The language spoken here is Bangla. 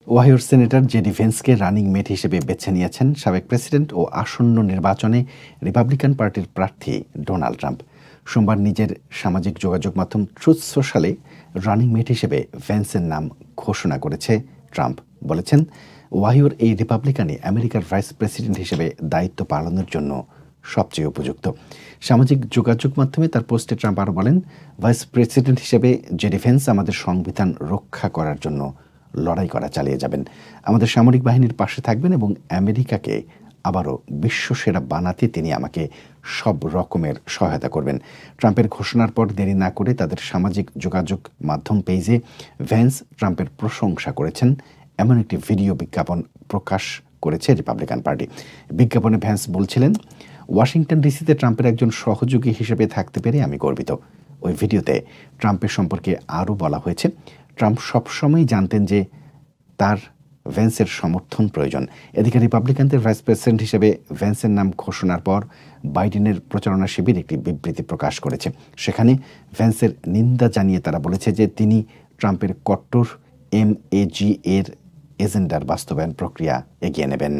ওহাইওর সিনেটর জেডি ভেন্সকে রানিং মেট হিসেবে বেছে নিয়েছেন সাবেক প্রেসিডেন্ট ও আসন্ন নির্বাচনে রিপাবলিকান পার্টির প্রার্থী ডোনাল্ড ট্রাম্প। সোমবার নিজের সামাজিক যোগাযোগ মাধ্যম ট্রুথ সোশ্যালে রানিং মেট হিসেবে ভেন্সের নাম ঘোষণা করেছে ট্রাম্প। বলেছেন, ওহাইওর এই রিপাবলিকানই আমেরিকার ভাইস প্রেসিডেন্ট হিসেবে দায়িত্ব পালনের জন্য সবচেয়ে উপযুক্ত। সামাজিক যোগাযোগ মাধ্যমে তার পোস্টে ট্রাম্প আরও বলেন, ভাইস প্রেসিডেন্ট হিসেবে জেডি ভেন্স আমাদের সংবিধান রক্ষা করার জন্য লড়াই করা চালিয়ে যাবেন, আমাদের সামরিক বাহিনীর পাশে থাকবেন এবং আমেরিকাকে আবারও বিশ্বসেরা বানাতে তিনি আমাকে সব রকমের সহায়তা করবেন। ট্রাম্পের ঘোষণার পর দেরি না করে তাদের সামাজিক যোগাযোগ মাধ্যম পেজে ভ্যান্স ট্রাম্পের প্রশংসা করেছেন এমন একটি ভিডিও বিজ্ঞাপন প্রকাশ করেছে রিপাবলিকান পার্টি। বিজ্ঞাপনে ভ্যান্স বলছিলেন, ওয়াশিংটন ডিসিতে ট্রাম্পের একজন সহযোগী হিসেবে থাকতে পেরে আমি গর্বিত। ওই ভিডিওতে ট্রাম্পের সম্পর্কে আরও বলা হয়েছে, ট্রাম্প সবসময়ই জানতেন যে তার ভ্যান্সের সমর্থন প্রয়োজন। এদিকে রিপাবলিকানদের ভাইস প্রেসিডেন্ট হিসেবে ভ্যান্সের নাম ঘোষণার পর বাইডেনের প্রচারণা শিবির একটি বিবৃতি প্রকাশ করেছে। সেখানে ভ্যান্সের নিন্দা জানিয়ে তারা বলেছে যে তিনি ট্রাম্পের কট্টর MAGA এর এজেন্ডার বাস্তবায়ন প্রক্রিয়া এগিয়ে নেবেন।